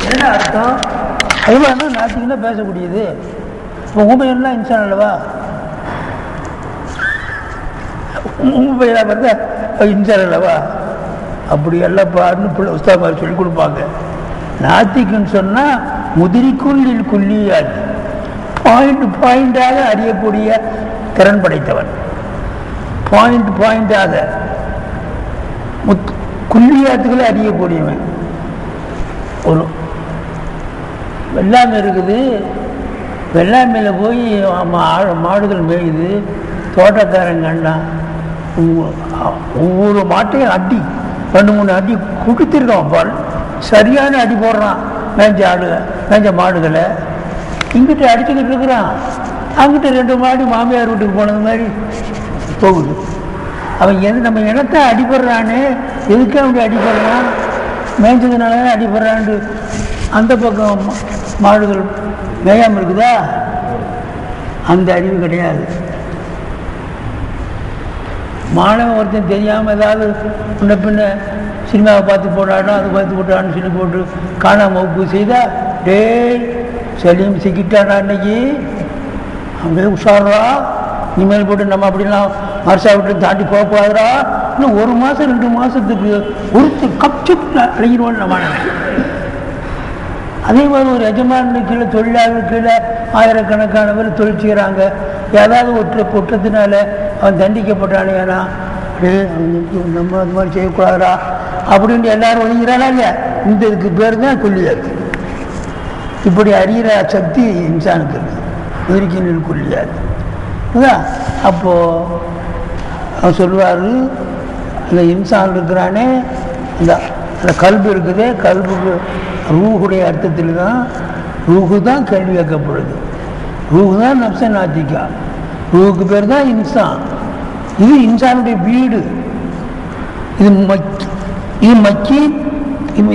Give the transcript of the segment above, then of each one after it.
என்ன அர்த்தம்? அதுவானா நாத்திகன்னா பேசக்கூடியது. இப்போ ஊமையெல்லாம் இன்சான் அல்லவா? ஊமையா பார்த்தா இன்சான் அல்லவா? அப்படி எல்லாம் பாருன்னு பிள்ளை உஸ்தாத் மாதிரி சொல்லி கொடுப்பாங்க. நாத்திக்குன்னு சொன்னால் முதிரிக்குள்ளில் குள்ளியால் பாயிண்டாக அறியக்கூடிய திறன் படைத்தவன். பாயிண்டாக குள்ளியாத்துக்களை அறியக்கூடியவன். ஒரு வெள்ளாமை இருக்குது, வெள்ளாமையில் போய் மாடுகள் மேயுது, தோட்டக்காரன் கண்டான் ஒவ்வொரு மாட்டையும் அடி 2-3 அடி குடித்திருக்கான் பால், சரியான அடி போடுறான். மேய்ஞ்ச மாடுகளை இங்கிட்ட அடிச்சுக்கிட்டு இருக்கிறான், அங்கிட்ட 2 மாடு மாமியார் வீட்டுக்கு போனது மாதிரி போகுது. அவன் நம்ம இனத்தை அடிபடுறான்னு எதுக்கு அவங்க அடிபடுறான்? மேய்ஞ்சதுனால தான் அடிபடுறான்னு அந்த பக்கம் மாடுகள் மேயாமல் இருக்குதா? அந்த அறிவு கிடையாது. மாணவன் ஒருத்தன் தெரியாமல் ஏதாவது முன்ன பின்ன சினிமாவை பார்த்து போட்டானோ அது பார்த்து போட்டான்னு சொல்லி போட்டு காணாம வகுப்பு செய்தா, டேய் சலீம் சிக்கிட்டானா அன்னைக்கு, அப்படியே உஷாரா, இனிமேல் போட்டு நம்ம அப்படிலாம் மரசா விட்டு தாண்டி போகக்கூடாதுரா, இன்னும் 1 மாதம் 2 மாதத்துக்கு ஒருத்தர் கப்சு அழகிடுவோன்னு நம்ம. அதே மாதிரி ஒரு எஜமானு கீழே தொழிலாளர் கீழே ஆயிரக்கணக்கான பேர் தொழில் செய்கிறாங்க. ஏதாவது குற்றத்தினால அவன் தண்டிக்கப்பட்டானே, ஏன்னா நம்ம அது மாதிரி செய்யக்கூடாதா அப்படின்ட்டு எல்லாரும் ஒதுங்கிறானா இல்லையா? இந்த இதுக்கு பேர் தான் கொல்லியாது. இப்படி அறிகிற சக்தி இன்சானுக்கு இருக்குது, உயிர்க்கினில் கொல்லியாது. அதுதான் அப்போது அவன் சொல்லுவார், அந்த இன்சான் இருக்கிறானே, அந்த கல்பு இருக்குது, கல்புக்கு ரூஹுடைய அர்த்தத்தில் தான், ரூஹு தான் கேள்வி கேட்கப்படுது. ரூஹு தான் நப்ச நாத்திகா, ரூஹுக்கு பேர் தான் இன்சான். இது இன்சானுடைய வீடு. இது மக்கீன்,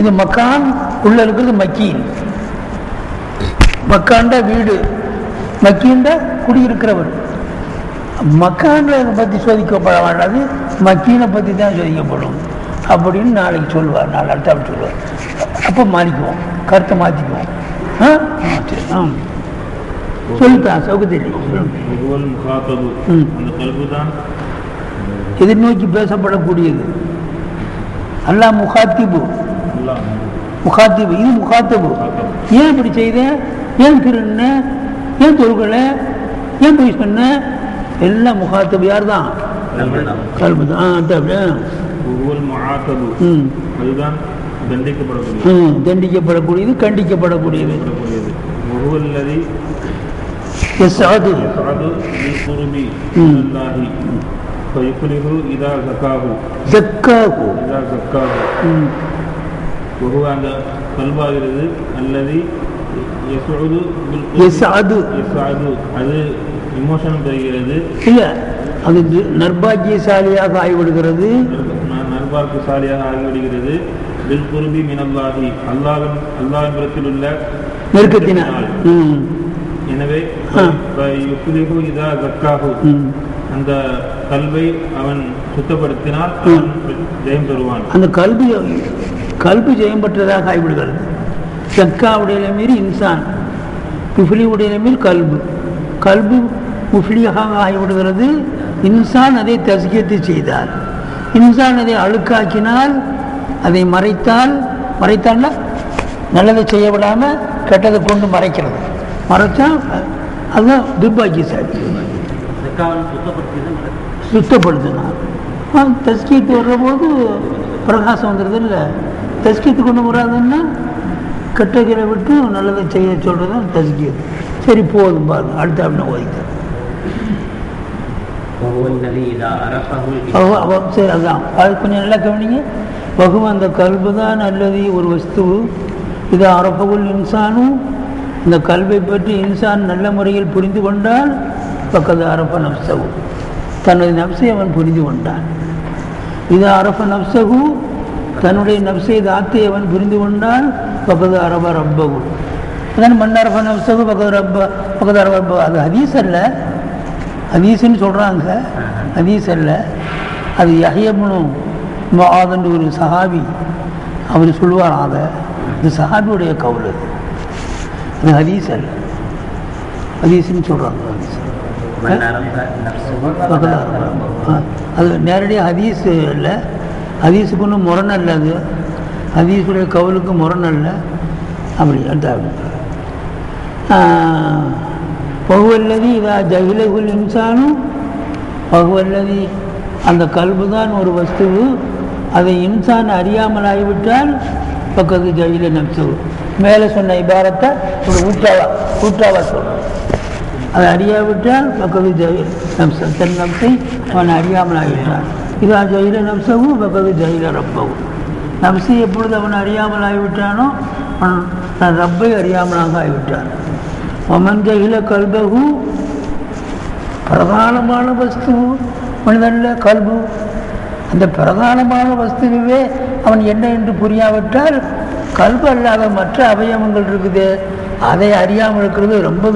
இது மக்கான், உள்ள இருக்கிறது மக்கீன். மக்காண்ட வீடு, மக்கீண்ட குடியிருக்கிறவர். மக்கான்ல பற்றி சோதிக்கப்பட மாட்டாது, மக்கீனை பற்றி தான் சோதிக்கப்படும் அப்படின்னு நாளைக்கு சொல்லுவார், நாலு அடுத்த சொல்லுவார். அப்போ மாறிக்குவோம், கருத்தை மாற்றிக்குவோம். சரி, சொல்லித்தான் சௌகத்தில் எதிர்நோக்கி பேசப்படக்கூடியது. அல்லாஹ் முகாத்திபு, இது முகாத்தபு. ஏன் இப்படி செய்தேன், ஏன் திருண்ண, ஏன் தொழுகல, ஏன் போய் சொன்ன, எல்லாம் முகாத்தபு. யார் தான்? கல்பு தான். தண்டிக்கப்படக்கூடியது, கண்டிக்கப்படக்கூடியது. அந்த கல்வாகிறது அல்லது அது விமோசனம் பெறுகிறது, இல்லை அது நர்பாக்கியசாலியாக ஆகிவிடுகிறது, நர்பாக்கியசாலியாக ஆகிவிடுகிறது. பில்குருபி மினல்லாஹி, அல்லாஹ்விடத்தில் உள்ள நெருக்கத்தினால். எனவே இதா ஜக்காஹு, அந்த கல்வை அவன் சுத்தப்படுத்தினால் அவன் ஜெயம் பெறுவான். அந்த கல்வி ஜெயம் பெற்றதாக ஆகிவிடுகிறது. ஜக்காவுடைய மீறி இன்சான், முஃப்லியுடைய மீறி கல்பு முஃப்லியாக ஆகிவிடுகிறது. இன்சான் அதை தஸ்கியத்தை செய்தார், இன்சான் அதை அழுக்காக்கினால், அதை மறைத்தால் நல்லதை செய்ய விடாமல் கெட்டதை கொண்டு மறைக்கிறது. மறைச்சா அதுதான் துர்பாக்கியசாலி. சுத்தப்படுத்தினார். தஸ்கியத்து வர்ற போது பிரகாசம் வந்துடுது இல்லை. தஸ்கியத்து கொண்டு வராதுன்னா கெட்டகளை விட்டு நல்லதை செய்ய சொல்கிறது தான் தஸ்கியத்து. சரி போதும் பாருங்க, அடுத்த அப்படின்னா ஓதிக்க. சரி, அதுதான் அது கொஞ்சம் நல்லா கவனிங்க. பகுவன் அந்த கல்பு தான் அல்லது ஒரு வஸ்து. இது அரபகுல் இன்சானும், இந்த கல்வை பற்றி இன்சான் நல்ல முறையில் புரிந்து கொண்டால் பக்கத்து அரப நப்சகு, தனது நப்சை அவன் புரிந்து கொண்டான். இது அரப நப்சகு, தன்னுடைய நப்சை தாத்தை அவன் புரிந்து கொண்டால் பக்கத்து அரப ரப்பகு. அதான் மண் அரப நப்சகு பக்கத்து அரப ரப்ப. அது ஹதீஸ் அல்ல, ஹதீஸ்ன்னு சொல்கிறாங்க, ஹதீஸ் அல்ல. அது யஹ்யா இப்னு முஆதுன்ற ஒரு சஹாபி அவர் சொல்லுவார், அதை இது சஹாபியுடைய கவுல், அது ஹதீஸ் அல்ல, ஹதீஸ்ன்னு சொல்கிறாங்க. அது நேரடியாக ஹதீஸ் இல்லை, ஹதீஸுக்கு ஒன்றும் முரண் அல்ல, அது ஹதீஸுடைய கவுலுக்கு முரண் அல்ல. அப்படி அந்த பகுவல்லதி இதா ஜஹிலகுல் இன்சானும் பகுவல்லதி, அந்த கல்பு தான் ஒரு வஸ்துவு, அதை இன்சான் அறியாமல் ஆகிவிட்டால் பக்கத்து ஜஹில நப்சு. மேலே சொன்ன இபாரத்தை ஒரு ஊட்டாவா சொல்லும். அதை அறியாவிட்டால் பக்கத்து ஜஹில் நப்சு, தன் நப்சை அவன் அறியாமல் ஆகிவிட்டான். இதா ஜஹில நப்சவு பக்கத்து ஜஹில ரப்பவு. நப்சை எப்பொழுது அவன் அறியாமல் ஆகிவிட்டானோ அவன் தன் ரப்பை அறியாமலாக ஆகிவிட்டான். ஒமன் ஜஹில கல்பகு, பிரதானமான வஸ்து மனிதனில் கல்பு, அந்த பிரதானமான வஸ்துவே அவன் என்ன என்று புரியாவிட்டால் கல்பு அல்லாத மற்ற அவயவங்கள் இருக்குது, அதை அறியாமல் இருக்கிறது ரொம்ப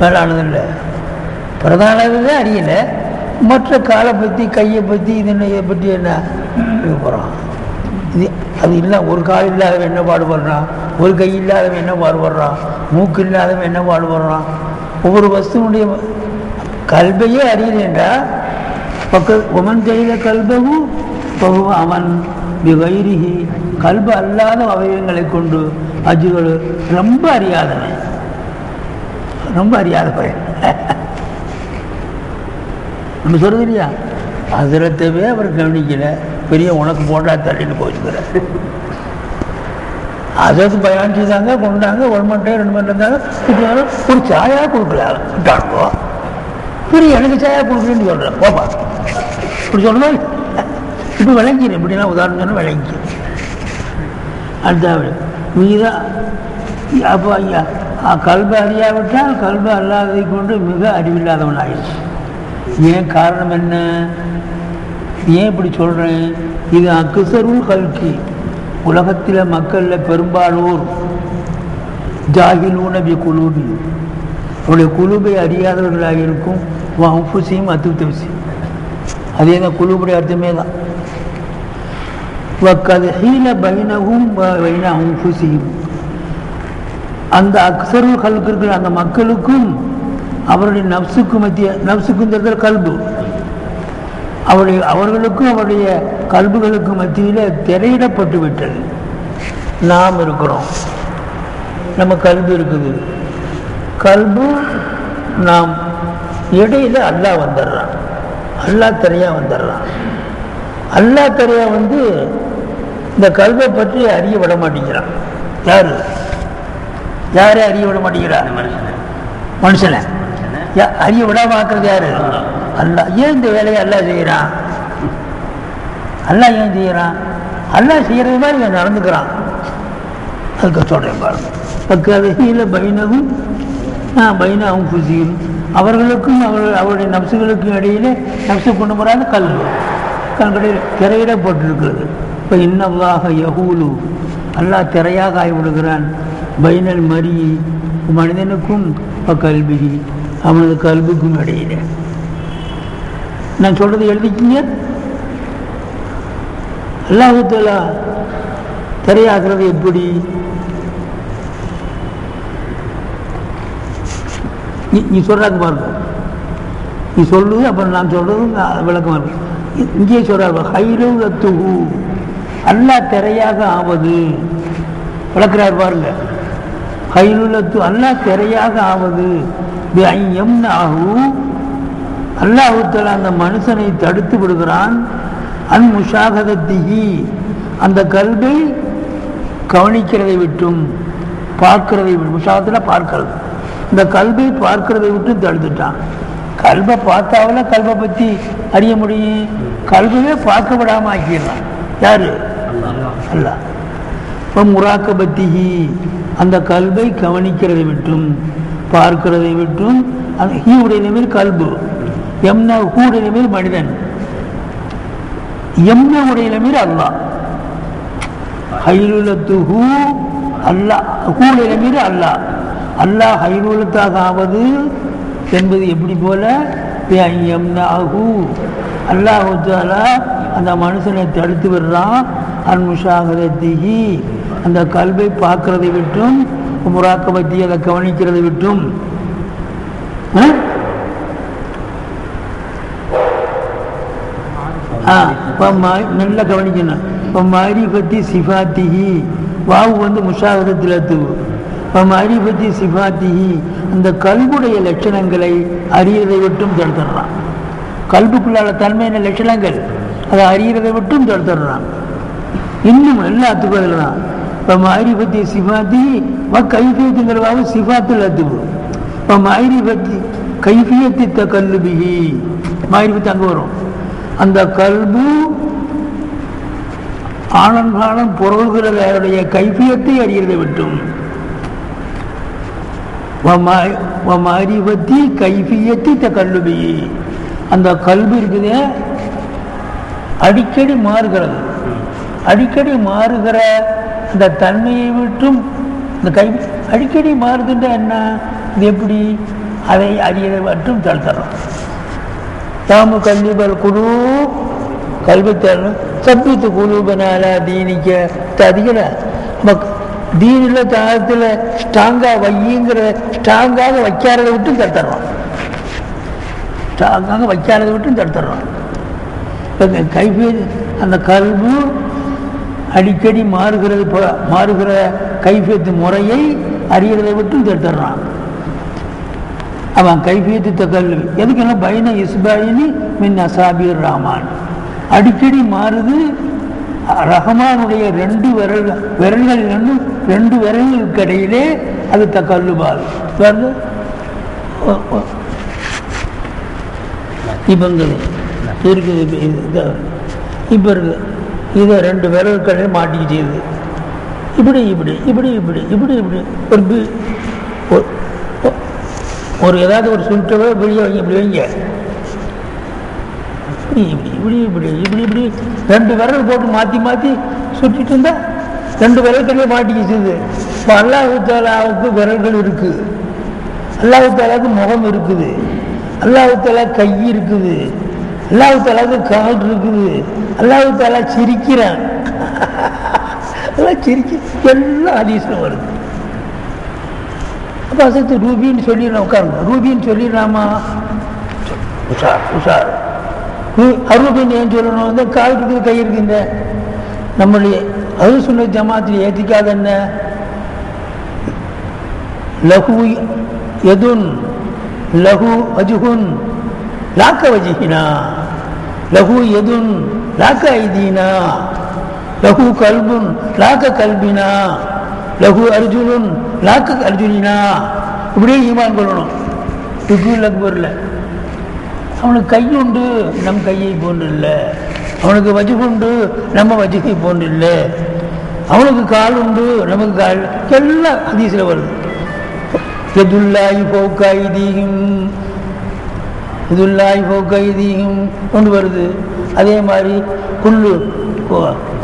மேலானதில்லை. பிரதானவே அறியலை, மற்ற காலை பற்றி கையை பற்றி இதை பற்றி என்ன போகிறான். இது அது இல்லை, ஒரு கால் இல்லாதவன் என்ன பாடுபடுறான், ஒரு கை இல்லாதவன் என்ன பாடுபடுறான், மூக்கு இல்லாதவன் என்ன பாடுபடுறான். ஒவ்வொரு வஸ்துவனுடைய கல்பையே அறியலேண்டா ஒமன் ஜெயில கல்பவும் பகுவ அவன் பிகைரிஹி, கல்பு அல்லாத அவயவங்களை கொண்டு அஜுகள் ரொம்ப அறியாதவன், ரொம்ப அறியாத பையன். நம்ம சொல்றது இல்லையா, அதிரத்தவே அவர் கவனிக்கல, பெரிய உனக்கு போட்டா தள்ளின்னு போச்சுக்கிறார். அதற்கு பயன் செய்தாங்க, கொண்டாங்க, 1 மணி நேரம் 2 மணி நேரம் இருந்தாங்க, ஒரு சாயா கொடுக்கல விட்டாங்கோ, பெரிய எனக்கு சாயா கொடுக்கலன்னு சொல்கிறேன் போப்பா இப்படி சொல்லணும். இப்போ விளங்கிடும், இப்படின்னா உதாரணம் சொன்னால் விளங்கி அந்த மீதான். அப்போ ஐயா கல்பு அறியாவிட்டால் கல்பு அல்லாததை கொண்டு மிக அறிவில்லாதவன் ஆயிடுச்சு. ஏன் காரணம் என்ன, ஏன் இப்படி சொல்கிறேன், இது அக்ஸருல் கல்கி, உலகத்தில் மக்களில் பெரும்பாலோர் ஜாகிலூன பி குலூபி, அவருடைய குலூபை அறியாதவர்களாக இருக்கும். அம்புசியும் அத்துத்தவிசி, அதே தான் குலூபுடைய அர்த்தமே தான். கதஹீல பைனகும் பைன அம்புசியும், அந்த அக்ஸருல் கல்கு இருக்கிற அந்த மக்களுக்கும் அவருடைய நப்சுக்கும் மத்திய, நப்சுக்கும் தெரிந்த கல்பு, அவர்களுக்கும் அவருடைய கல்புகளுக்கு மத்தியில் திரையிடப்பட்டு விட்டது. நாம் இருக்கிறோம், நம்ம கல்பு இருக்குது, கல்பு நாம் இடையில அல்லாஹ் வந்துடுறான், அல்லாஹ் திரையா வந்துடுறான். அல்லாஹ் திரையா வந்து இந்த கல்வை பற்றி அறிய விட மாட்டேங்கிறான். யாரு அறிய விட மாட்டேங்கிறான்? மனுஷனை அறிய விடாம ஆக்குறது யாரு? அல்லாஹ். ஏன் இந்த வேலையை அல்லாஹ் செய்யறான்? அல்லாஹ் ஏன் செய்யறான்? அல்லாஹ் செய்யறது மாதிரி இவன் நடந்துக்கிறான். அதுக்கு சொல்றேன் பாருங்க. பக்கத்தில் பைனகும் பைனாவும் புசியும், அவர்களுக்கும் அவருடைய நப்சுகளுக்கும் இடையிலே நப்சு கொண்டு போறாங்க கல்வி கல்கடையில் திரையிடப்பட்டிருக்கிறது. இப்போ இன்னல்லாஹ யஹூலு, அல்லாஹ் திரையாக ஆகிவிடுகிறான். பைனல் மரி, மனிதனுக்கும் கல்விகி, அவனது கல்விக்கும் இடையில. நான் சொல்றது எழுதிக்கிங்க. அல்லாஹ் தஆலா திரையாகிறது எப்படி? நீ சொல்றாங்க பாருங்க, நீ சொல்லுது அப்புறம் நான் சொல்றது விளக்கம் இருக்கு. இங்கே சொல்றாரு ஹைரூலத்துஹு, அல்லாஹ் திரையாக ஆவது விளக்குறாரு பாருங்க. ஹைருலத்து, அல்லாஹ் திரையாக ஆவது அல்லாஹ் தஆலா அந்த மனுஷனை தடுத்து விடுகிறான். அன் முஷாஹதத்திஹி, அந்த கல்வை கவனிக்கிறதை விட்டும் பார்க்கிறதை விட்டு, முஷாஹத்தில் பார்க்கிறது, இந்த கல்வை பார்க்கிறதை விட்டு தடுத்துட்டான். கல்வை பார்த்தாவில் கல்வை பற்றி அறிய முடியும், கல்வையே பார்க்க விடாமல் ஆக்கிடலாம். யாரு? அல்லாஹ். இப்போ முராக்கபத்திஹி, அந்த கல்வை கவனிக்கிறதை விட்டும் பார்க்கிறதை விட்டும், அந்த ஹீ உடைய நிமிர் கல்பு, எம்னா ஹூடைய நிமிர் மனிதன், எம்னா உடைய நிமிர் அல்லாஹ். ஹைருலத்துஹு அல்லாஹ், ஹூடைய நிமிர் அல்லாஹ். அல்லாஹ் ஹைருலத்தாக ஆவது என்பது எப்படி போல, எம்னா ஹூ, அல்லாஹு தஆலா அந்த மனுஷனை தடுத்து விடுறான். அன்முஷாகதத்திஹி அந்த கல்வை பார்க்கறதை விட்டும், முராக்கபத்தி அதை கவனிக்கிறதை விட்டும். நல்ல கவனிக்கணும். இப்போ மாரிஃபத்தி சிஃபாத்திஹி வாவு வந்து முஷாகதத்தில் இப்போ மாரிஃபத்தி சிஃபாத்திஹி அந்த கல்புடைய லட்சணங்களை அறியறதை விட்டும் தடுத்துடுறான். கல்புக்குள்ளான தன்மையான லட்சணங்கள் அதை அறியறதை விட்டும் தடுத்துடுறான். இன்னும் எல்லாத்துக்கும் அதில் தான். இப்போ மாரிஃபத்தி சிஃபாத்தி கைஃபியத்துங்கிறவாவும் சிஃபாத்தில் அத்துவு. இப்போ மாரிஃபத்தி கைஃபியத்தி தகல்லுபிஹி மாரிஃபத்தி அங்கே வரும். அந்த கல்பு ஆனந்தானம் பொருள்களுடைய கைஃபியத்தை அறியறதை விட்டும். மாரிஃபத்தி கைஃபியத்தி தகல்லுபிஹி அந்த கல்பு இருக்குது அடிக்கடி மாறுகிறது. அடிக்கடி மாறுகிற அந்த தன்மையை விட்டும் இந்த அடிக்கடி மாறுதுன்ற என்ன, இது எப்படி அதை அறியதை மட்டும் தடுத்துறோம். தாமு கல்விபல் குழு கல்வி தரணும். சப்பித்து குழுபனால தீனிக்க அதிகல தீனில் தாளத்தில் ஸ்ட்ராங்காக வையுங்கிற ஸ்ட்ராங்காக வைக்காரதை விட்டும் தடுத்துறோம். ஸ்ட்ராங்காக வைக்காரதை விட்டும் தடுத்துறோம். கைஃபி அந்த கல்வி அடிக்கடி மாறுகிற கைஃபியத்து முறையை அறியறதை விட்டும் தடுத்துறான். அவன் கைஃபியத்து கல்வி எதுக்கெல்லாம் பைன இஸ்பாயினி மின் அசாபீர் ரஹ்மான் அடிக்கடி மாறுது. ரஹ்மானுடைய ரெண்டு விரல்களுக்கு இடையிலே அது தக்கல்லுபால் வந்து இவங்கள் இருக்குது. இப்போ இருக்குது இதை ரெண்டு விரல்களை மாட்டிக்கிச்சு. இப்படி இப்படி இப்படி இப்படி இப்படி இப்படி ஒரு ஏதாவது ஒரு சுருட்டவே வெளியே வைங்க, இப்படி வைங்க, இப்படி இப்படி இப்படி இப்படி இப்படி ரெண்டு விரல் போட்டு மாற்றி மாற்றி சுட்டிட்டு இருந்தா ரெண்டு விரல்களே மாட்டிக்கிச்சு. இப்போ அல்லாஹ் தஆலாவுக்கு விரல்கள் இருக்குது, அல்லாஹ் தஆலாவுக்கு முகம் இருக்குது, அல்லாஹ் தஆலா கை இருக்குது, அல்லாஹ் தஆலாவுக்கு கால் இருக்குது, அல்லாஹ் தஆலா சிரிக்கிறான். எல்லாம் சிரிக்க எல்லாம் ஹதீஸில் வருது. அப்போ அசத்து ரூபின்னு சொல்லிடலாம். உட்காருங்க, ரூபின்னு சொல்லிடலாமா? உஷார் உஷார். அரூபின்னு ஏன் சொல்லணும்? வந்து கால் இருக்குது கை இருக்குங்க. நம்மளுடைய அஹ்லுஸ் சுன்னத் ஜமாத்தில் ஏற்றிக்காத என்ன லஹு யதுன் லஹு வஜ்ஹுன் லாக்க வஜ்ஹினா லஹு யதுன் லாக்க ஐதீனா லஹு கல்புன் லாக்க கல்பினா லஹு அர்ஜுனுன் லாக்க அர்ஜுனினா. இப்படியே ஈமான் கொள்ளணும். துக்குல் அக்பரில் அவனுக்கு கை உண்டு, நம் கையை போன்று இல்லை. அவனுக்கு வஜுகுண்டு, நம்ம வஜுகை போன்று இல்லை. அவனுக்கு கால் உண்டு, நமக்கு கால். எல்லாம் ஹதீஸில் வருது. எதுல்லாஹி ஃபௌக ஐதீஹிம் எதுல்லாஹி ஃபௌக ஐதீஹிம் கொண்டு வருது. அதே மாதிரி குல்லு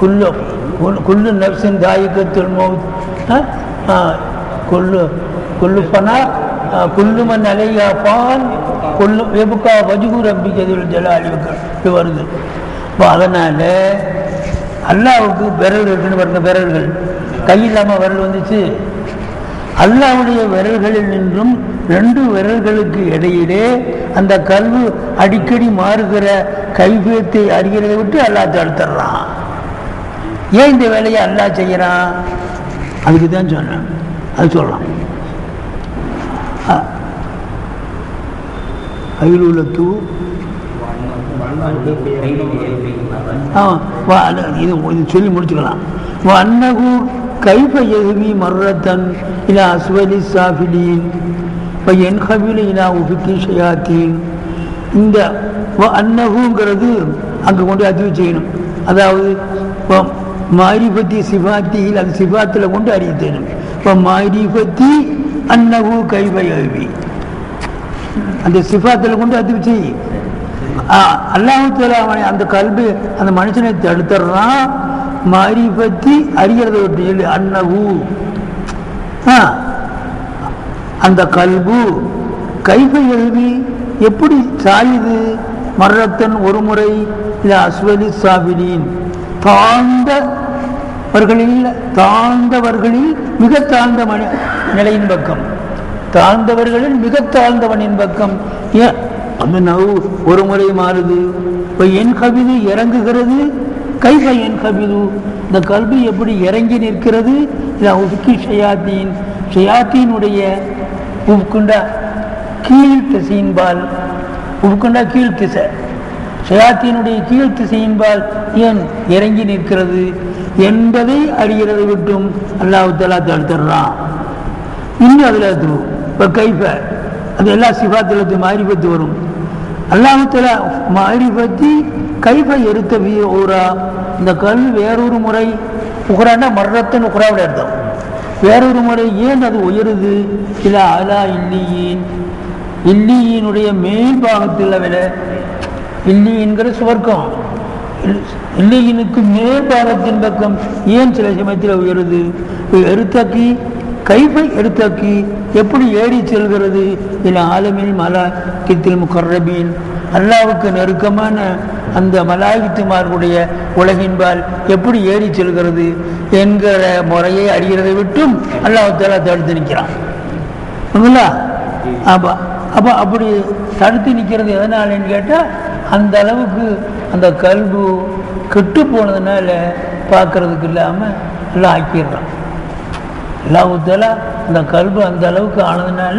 குல்லு குல்லு நஃப்ஸின் தாயிகத்துல் மௌத் குல்லு குல்லு ஃபனா குல்லு மன் அலைஹா ஃபான் குல்லு யப்கா வஜ்ஹு ரப்பிக துல் ஜலாலி வல் வருது. இப்போ அதனால் அல்லாஹ்வுக்கு விரல் இருக்குன்னு பாருங்க. விரல்கள் கை இல்லாமல் விரல் வந்துச்சு. அல்லாஹ்வுடைய விரல்களில் நின்றும் ரெண்டு விரல்களுக்கு இடையிலே அந்த கல்வி அடிக்கடி மாறுகிற கைவியத்தை அறிகிறதை விட்டு அல்லாஹ் தடுத்துடுறான். ஏன் இந்த வேலையை அல்லாஹ் செய்யறான்? அதுக்கு தான் சொன்னேன். அது சொல்லலாம். ஐலூலத்து இது சொல்லி முடிச்சுக்கலாம். அன்னகு கைஃப யஹ்வி மர்ரத்தன் இலா அஸ்வலி சாஃபிலீன் ஃபயன்ஹபிலு இலா உஃபிகி ஷயாத்தீன். இந்த அன்னகுங்கிறது அங்கே கொண்டு அதிவு செய்யணும். அதாவது மாரிஃபத்தி சிஃபாத்தியில் அது சிஃபாத்தில் கொண்டு அறிய செய்யணும். இப்போ மாரிஃபத்தி அன்னகு கைஃப யஹ்வி அந்த சிஃபாத்தில் கொண்டு அதிவு செய். அல்லாஹ் தஆலா அந்த கல்வி அந்த மனுஷனை தடுத்துறான். மாரிஃபத்தி அறிகிறத விட்டு அன்னகு அந்த கல்பு கைஃப யஹ்வி எப்படி சாயுது மர்ரத்தன் ஒரு முறை இல்ல அஸ்வலி சாபிலின், தாழ்ந்தவர்களில் மிக தாழ்ந்த நிலையின் பக்கம், தாழ்ந்தவர்களில் மிக தாழ்ந்தவனின் பக்கம். அந்த நவு ஒரு முறை மாறுது. இப்போ என் கவிது இறங்குகிறது, கைஃப என் கவிது, இந்த கல்வி எப்படி இறங்கி நிற்கிறது. ஷயாத்தீனுடைய உப்புக்குண்டா கீழ் திசையின்பால், உப்புக்குண்டா கீழ் திசை, ஷயாத்தீனுடைய கீழ் திசையின்பால் ஏன் இறங்கி நிற்கிறது என்பதை அறிகிறது விட்டும் அல்லாஹ் தஆலா தடுத்துறான். இன்னும் அதில் இப்போ கைஃப அது எல்லா சிஃபாத்தில் மாரிஃபத்து வரும். அல்லாஹ் தஆலா மாரிஃபத்தி கைஃப எடுத்த ஊரா, இந்த கல்வி வேறொரு முறை உக்ரான்னா மர்ரத்தன் உக்ராவோட அர்த்தம், வேறொரு முறை ஏன் அது உயருது. இல்லை அலா இல்லியின், இல்லியினுடைய மேல் பாகத்தில் விட, இல்லியின்கிற சுவர்க்கம், இல்லியினுக்கு மேல் பாகத்தின் பக்கம் ஏன் சில சமயத்தில் உயருது. எடுத்தாக்கி கைஃபை எடுத்தாக்கி எப்படி ஏறி செல்கிறது. இல்லை ஆலமில் மலாயிகத்தில் முகர்ரபீன், அல்லாஹ்வுக்கு நெருக்கமான அந்த மலாயிகத்துமார்களுடைய உலகின்பால் எப்படி ஏறி செல்கிறது என்கிற முறையை அறிகிறதை விட்டும் அல்லாஹ் தஆலா தடுத்து நிற்கிறான். அப்போ அப்படி தடுத்து நிற்கிறது எதனாலன்னு கேட்டால், அந்த அளவுக்கு அந்த கல்பு கெட்டு போனதுனால பார்க்கறதுக்கு இல்லாமல் எல்லாம் ஆக்கிடுறான். அல்லாஹ் தஆலா அந்த கல்பு அந்த அளவுக்கு ஆனதுனால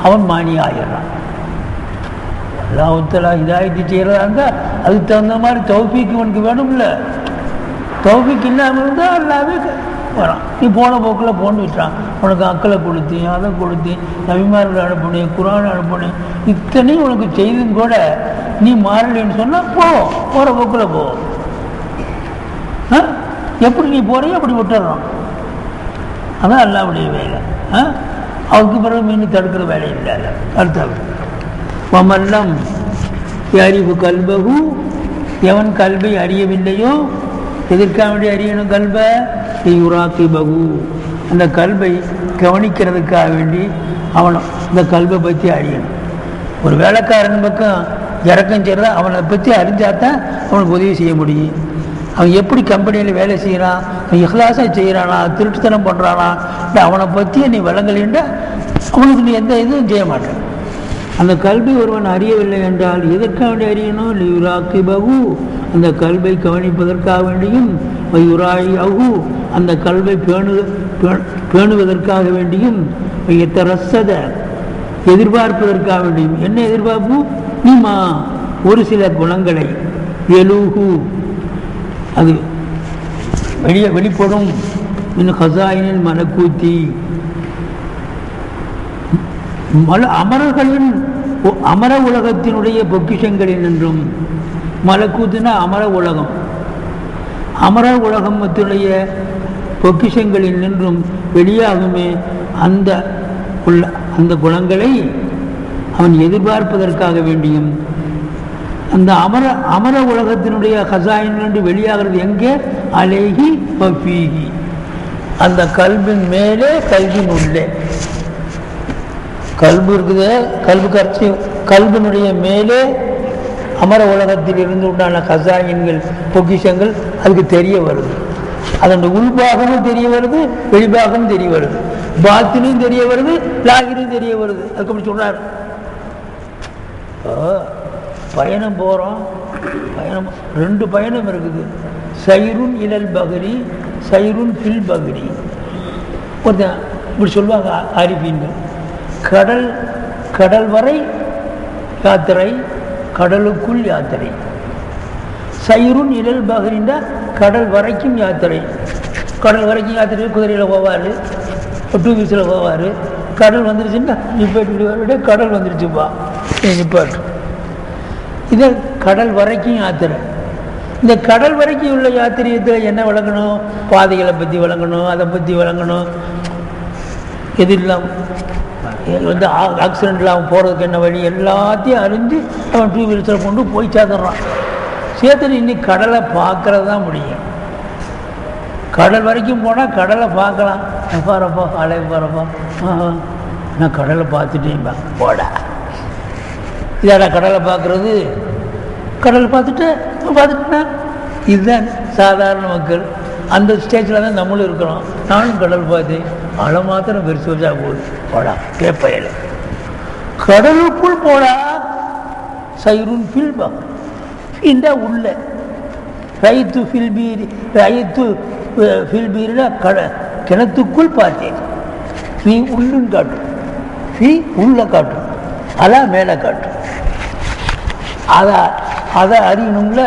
அவன் மானி ஆகிடுறான். அல்லாஹ் தஆலா ஹிதாயத்து செய்கிறதா இருந்தால் அதுக்கு தகுந்த மாதிரி தௌஃபீக் உனக்கு வேணும்ல. தௌஃபீக் இல்லாமல் இருந்தால் அல்லாவே வரான். நீ போன போக்கில் போன்னு விட்டான். உனக்கு அக்களை கொடுத்தேன், அதை கொடுத்தேன், நபிமார்கள் அனுப்புனேன், குர்ஆன் அனுப்புனேன், இத்தனையும் உனக்கு செய்தும் கூட நீ மாறலைன்னு சொன்னால் போகிற போக்கில் போ. எப்படி நீ போறியோ அப்படி விட்டுறான். அதான் அல்லாஹ்வுடைய வேலை. அவருக்கு பிறகு மீன் தடுக்கிற வேலை இல்லை. அடுத்த வமல்லம் அறிவு கல்பகு, எவன் கல்வை அறியவில்லையோ, எதற்காக வேண்டி அறியணும் கல்பை, யுராக்கி பகு, அந்த கல்வை கவனிக்கிறதுக்காக வேண்டி அவனை இந்த கல்வை பற்றி அறியணும். ஒரு வேலைக்காரன் பக்கம் இறக்கம் செய்கிறதா அவனை பற்றி அறிஞ்சாதான் அவனுக்கு உதவி செய்ய முடியும். அவன் எப்படி கம்பெனியில் வேலை செய்கிறான், அவன் இஹ்லாஸாக செய்கிறானா, திருட்டுத்தனம் பண்ணுறானா, இல்லை அவனை பற்றி நீ விளங்கலைன்னா அவனுக்கு நீ எந்த இதுவும் செய்ய மாட்டேன். அந்த கல்வி ஒருவன் அறியவில்லை என்றால் எதற்காக வேண்டி அறியணும். யுராக்கி பகு, அந்த கல்வை கவனிப்பதற்காக வேண்டியும், யுராயி அகு, அந்த கல்வை பேணுவதற்காக வேண்டியும், எத்தரசத எதிர்பார்ப்பதற்காக வேண்டியும். என்ன எதிர்பார்ப்பு? நீமா ஒரு சில குணங்களை, எலுகு அது வெளிப்படும், இன்னும் ஹசாயினில் மனக்கூத்தி, அமரர்களின் அமர உலகத்தினுடைய பொக்கிஷங்களில் நின்றும், மலக்கூத்துனா அமர உலகம், அமர உலகத்தினுடைய பொக்கிஷங்களில் நின்றும் வெளியாகுமே அந்த குணங்களை அவன் எதிர்பார்ப்பதற்காக வேண்டியும், அந்த அமர உலகத்தினுடைய ஹசாயின் என்று வெளியாகிறது எங்கே? அலேஹி வஃபீஹி, அந்த கல்வின் மேலே கல்வின் உள்ளே. கல்பு இருக்குது, கல்பு கரைச்சி கல்வினுடைய மேலே அமர உலகத்தில் இருந்து உண்டான ஹசாயின்கள் பொக்கிஷங்கள் அதுக்கு தெரிய வருது. அதனுடைய உள்பாகமும் தெரிய வருது, வெளிபாகமும் தெரிய வருது, பாத்தினும் தெரிய வருது, லாகிரும் தெரிய வருது. அதுக்கு அப்படி சொல்றாரு. பயணம் போகிறோம், பயணம் ரெண்டு பயணம் இருக்குது. சைருன் இலல் பகரி, சைருன் ஃபில் பகரி. ஒருத்தன் இப்படி சொல்லுவாங்க ஆரிஃபீன்கள், கடல் வரை யாத்திரை, கடலுக்குள் யாத்திரை. சைருன் இலல் பகரின்னா கடல் வரைக்கும் யாத்திரை. கடல் வரைக்கும் யாத்திரை குதிரையில் போவார், டூ வீலரில் போவார். கடல் வந்துருச்சுன்னா நிப்பாட்டு, கடல் வந்துருச்சுப்பா நிப்பாட்டு. இது கடல் வரைக்கும் யாத்திரை. இந்த கடல் வரைக்கும் உள்ள யாத்திரியத்தில் என்ன விளங்கணும்? பாதைகளை பற்றி விளங்கணும், அதை பற்றி விளங்கணும். எது இல்லாமல் வந்து ஆக்சிடென்ட் இல்லாமல் போகிறதுக்கு என்ன வழி எல்லாத்தையும் அறிஞ்சு அவன் டூ வீலர்ஸில் கொண்டு போய் சேர்த்துட்றான். சேர்த்துட்டு இன்னைக்கு கடலை பார்க்கறது தான் முடியும். கடல் வரைக்கும் போனால் கடலை பார்க்கலாம். பாருப்பா அலை பாருப்பா, நான் கடலை பார்த்துட்டேன்பா. போடா, இதாடா கடலை பார்க்குறது? கடல் பார்த்துட்டேன்னா இதுதான் சாதாரண மக்கள். அந்த ஸ்டேஜில் தான் நம்மளும் இருக்கிறோம். நானும் கடல் பார்த்தேன், அலை மாத்திரம் பெருசு வச்சா போகுது. போடா கேப்பையில் கடலுக்குள் போடா சைருன் ஃபில்பா இந்த உள்ள ரைத்து ஃபில்பீர் ரைத்து ஃபில்பீரில் கிணத்துக்குள் பார்த்தேன். ஃபீ உள்ளுன்னு காட்டும், ஃபீ உள்ள காட்டும், அலா மேலே காட்டும். அதை அறியணும்ல.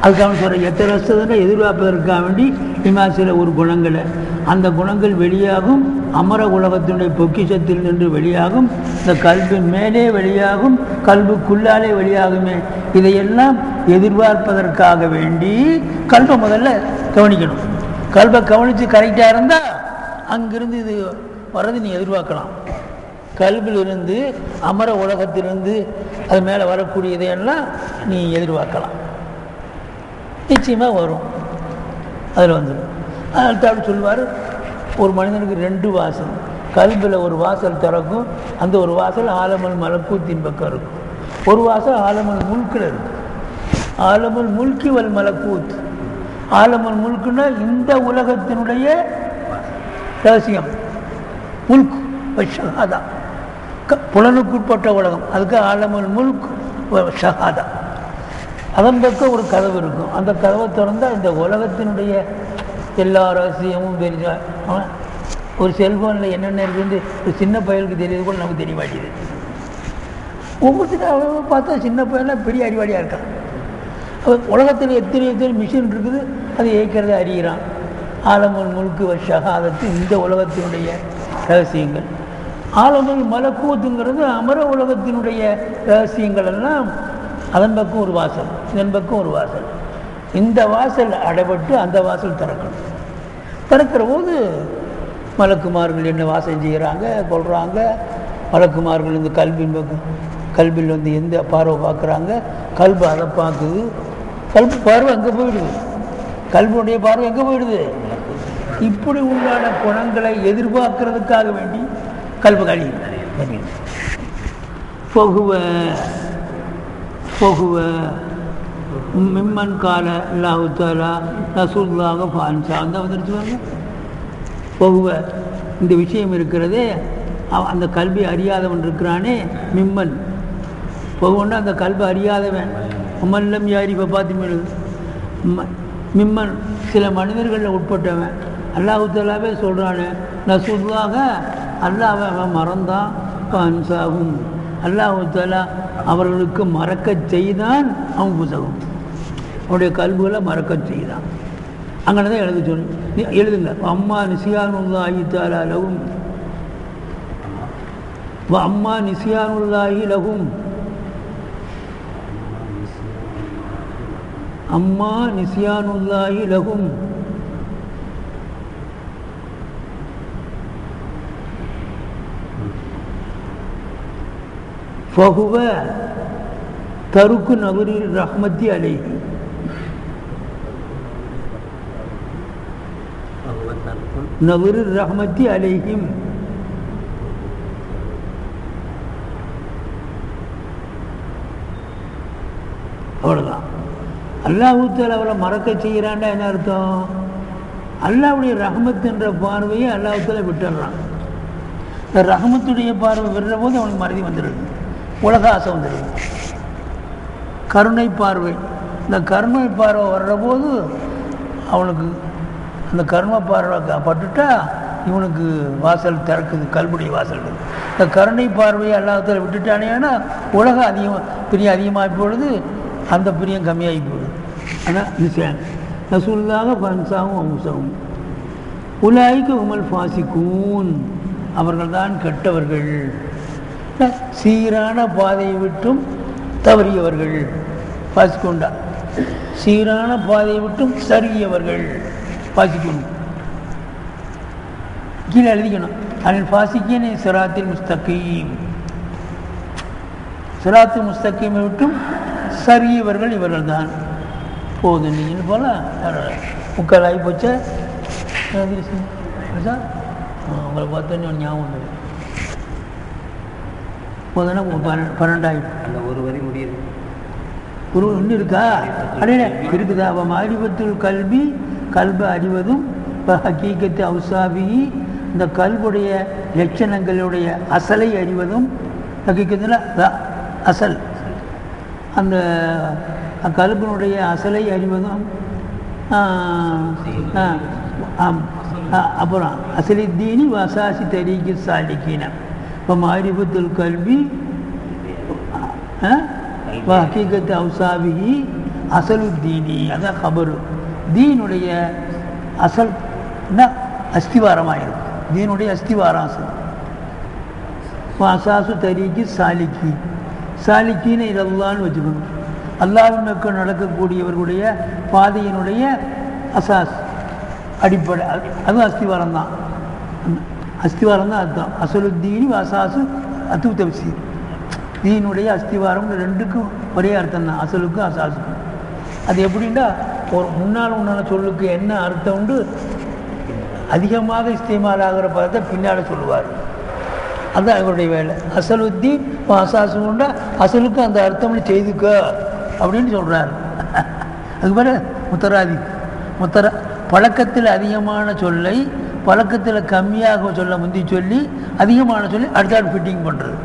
அதுக்காக சொல்கிற எத்தனை வருஷத்தில் எதிர்பார்ப்பதற்காக வேண்டி இமாசில ஒரு குணங்களை அந்த குணங்கள் வெளியாகும். அமர உலகத்தினுடைய பொக்கிஷத்தில் நின்று வெளியாகும். இந்த கல்வின் மேலே வெளியாகும், கல்விக்குள்ளாலே வெளியாகுமே. இதையெல்லாம் எதிர்பார்ப்பதற்காக வேண்டி கல்வை முதல்ல கவனிக்கணும். கல்வை கவனித்து கரெக்டாக இருந்தால் அங்கிருந்து இது வர்றது நீ எதிர்பார்க்கலாம். கல்விலிருந்து அமர உலகத்திலிருந்து அது மேலே வரக்கூடிய இதையெல்லாம் நீ எதிர்பார்க்கலாம். நிச்சயமாக வரும், அதில் வந்துடும். அதனால் தான் சொல்வார், ஒரு மனிதனுக்கு 2 வாசல். கல்வியில் ஒரு வாசல் திறக்கும், அந்த ஒரு வாசல் ஆலமல் மலக்கூத்தின் பக்கம் இருக்கும். ஒரு வாசல் ஆலமல் முல்கில் இருக்கும். ஆலமல் முல்கி வல் மலக்கூத். ஆலமல் முல்குன்னா இந்த உலகத்தினுடைய ரகசியம். முல்க் ஷஹாதா புலனுக்குட்பட்ட உலகம், அதுக்கு ஆலமல் முல்க் ஷஹாதா. அதன் பக்கம் ஒரு கதவு இருக்கும். அந்த கதவை திறந்தால் இந்த உலகத்தினுடைய எல்லா ரகசியமும் தெரிஞ்ச. ஒரு செல்ஃபோனில் என்னென்ன இருக்குன்னு ஒரு சின்ன பயலுக்கு தெரியுது கூட நமக்கு தெரிய மாட்டேது. ஒவ்வொருத்தரும் பார்த்தா சின்ன பையன்லாம் பெரிய அறிவாளியாக இருக்கான். உலகத்தில் எத்தனை மிஷின் இருக்குது, அதை இயக்கிறத அறிகிறான். ஆலமுல் முல்கு ஷஹாதத்து இந்த உலகத்தினுடைய ரகசியங்கள். ஆலமுல் மலக்கூத்துங்கிறது அமர உலகத்தினுடைய ரகசியங்கள் எல்லாம். அதன் பக்கம் ஒரு வாசல், இதன் பக்கம் ஒரு வாசல். இந்த வாசல் அடைபட்டு அந்த வாசல் திறக்கணும். திறக்கிற போது மலக்குமார்கள் என்ன வாசம் செய்கிறாங்க, கொள்கிறாங்க. மலக்குமார்கள் இந்த கல்வியில் வந்து எந்த பார்வை பார்க்குறாங்க, கல்வி அதை பார்க்குது. கல்வி பார்வை எங்கே போயிடுது, கல்வியுடைய பார்வை எங்கே போயிடுது. இப்படி உண்டான குணங்களை எதிர்பார்க்கறதுக்காக வேண்டி கல்வி கழிவு போகுவ மிம்மன் கால அல்லாஹு தாலா ரசூலுல்லாஹ் ஃபான்சா அந்த வந்துருச்சுவாங்க. போகுவ இந்த விஷயம் இருக்கிறதே, அந்த கல்வி அறியாதவன் இருக்கிறானே மிம்மன். போகுவன்னா அந்த கல்வி அறியாதவன். மல்லம் யாரி இப்போ பார்த்து மிம்மன் சில மனிதர்களில் உட்பட்டவன். அல்லாஹு தாலாவே சொல்கிறானே ரசூலுல்லாஹ் அல்லாஹ் அவன் மறந்தான். ஃபான்சாகும் அல்லாஹு தாலா அவர்களுக்கு மறக்க செய்தான். அவன் புத்தகம் அவனுடைய கல்விகளை மறக்க செய்தான். அங்கே தான் எழுத சொல்லி எழுதுங்க. அம்மா நிசியானுல்லாஹி தாலா லகும், அம்மா நிசியானுல்லாஹி லகும், அம்மா நிசியானுல்லாஹி லகும். ஃபஹுவ தருக்கு நவரில் ரஹ்மத்தி அலைஹி. நவரில் ரஹ்மத்தி அலைஹிம். அவ்வளோதான். அல்லாஹ் தஆலா அவளை மறக்க செய்கிறான்டா என்ன அர்த்தம்? அல்லாஹ்வுடைய ரஹ்மத் என்ற பார்வையை அல்லாஹ் தஆலா விட்டுடுறான். இந்த ரஹ்மத்துடைய பார்வை விடுற போது அவனுக்கு மறதி வந்துடுது, உலக ஆசை வந்துடுது. கருணை பார்வை, இந்த கருணை பார்வை வர்ற போது அவனுக்கு அந்த கருணை பார்வை பட்டுட்டா இவனுக்கு வாசல் திறக்குது, கல்புடைய வாசல். இந்த கருணை பார்வையை அல்லாஹ்வுத்தாலா விட்டுட்டானேன்னா உலக பிரியம் அதிகமாகி போடுது, அந்த பிரியம் கம்மியாகி போடுது. ஆனால் நிச்சயம் ரசூலுல்லாஹ் ஃபன்சாவும் அம்சாவும் உலாய்க்கு உமல் ஃபாசிகூன், அவர்கள்தான் கெட்டவர்கள். சீரான பாதையை விட்டும் தவறியவர்கள். பாசிக்கொண்டா சீரான பாதையை விட்டும் சரியவர்கள். பாசிக்கணும் கீழே எழுதிக்கணும். அதில் பாசிக்கிய சிராத்தில் முஸ்தகீம், சிராத்து முஸ்தகீமை விட்டும் சரியவர்கள் இவர்கள் தான். போதும் நீங்கள் போல முக்கால் ஆகி போச்சா? உங்களை பார்த்தோன்னே ஞாபகம் இல்லை. போதுன்னா 12 ஆகிடும். அந்த ஒரு வரி முடியுது. ஒரு ஒன்று இருக்கா அடே இருக்குதா? அப்போ மாரிபத்துல் கல்வி கல்பை அறிவதும் இப்போ ஹக்கீக்கத்து அவுசாபி இந்த கல்புடைய லட்சணங்களுடைய அசலை அறிவதும் ஹக்கீக்கத்தில் அசல் அந்த கல்பனுடைய அசலை அறிவதும் அப்புறம் அசலித்தீனி வசாசி தரீக்கு சாலிக்கின இப்போ மாரிபத்துல் கல்வி ஹக்கீக்கத்து அவுசாபி அசலுத்தீனி அதான் கபரு தீனுடைய அசல் அஸ்திவாரமாக இருக்கும். தீனுடைய அஸ்திவாரம் அசல். அசாசு தரீக்கு சாலிக்கி சாலிக்கின்னு இதெல்லாம்னு வச்சுக்கணும். அல்லாஹ்வின் பக்கம் நடக்கக்கூடியவர்களுடைய பாதையினுடைய அசாஸ் அடிப்படை அதுவும் அஸ்திவாரம் தான். அஸ்திவாரம் தான் அர்த்தம். அசலுத்தீனி அசாசு அத்து தப்சீர். தீனுடைய அஸ்திவாரம் ரெண்டுக்கும் ஒரே அர்த்தம் தான், அசலுக்கும் அசாசுக்கும். அது எப்படின்னா ஒரு முன்னால் சொல்லுக்கு என்ன அர்த்தம் உண்டு அதிகமாக இஸ்திமால் ஆகிற பதத்தை பின்னால் சொல்லுவார். அதுதான் அவருடைய வேலை. அசலுத்தீன் அசாசு உண்டா அசலுக்கு அந்த அர்த்தம்னு செய்துக்க அப்படின்னு சொல்கிறார். அது மாதிரி முத்தராதி பழக்கத்தில் அதிகமான சொல்லை பழக்கத்தில் கம்மியாக சொல்ல முந்தி சொல்லி அதிகமான சொல்லி அடுத்தாடு ஃபிட்டிங் பண்ணுறது.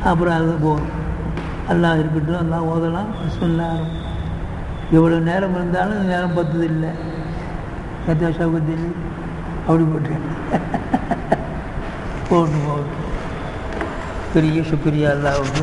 அப்புறம் அது போகும். அல்லாஹ் இருக்கட்டும், அல்லாஹ் ஓதலாம். பிஸ்மில்லாஹ். எவ்வளோ நேரம் இருந்தாலும் நேரம் பத்தது இல்லை. சௌகத்தில் அப்படி போட்டேன். போட்டு பெரிய சுக்ரியா அல்லாஹ்வுக்கு.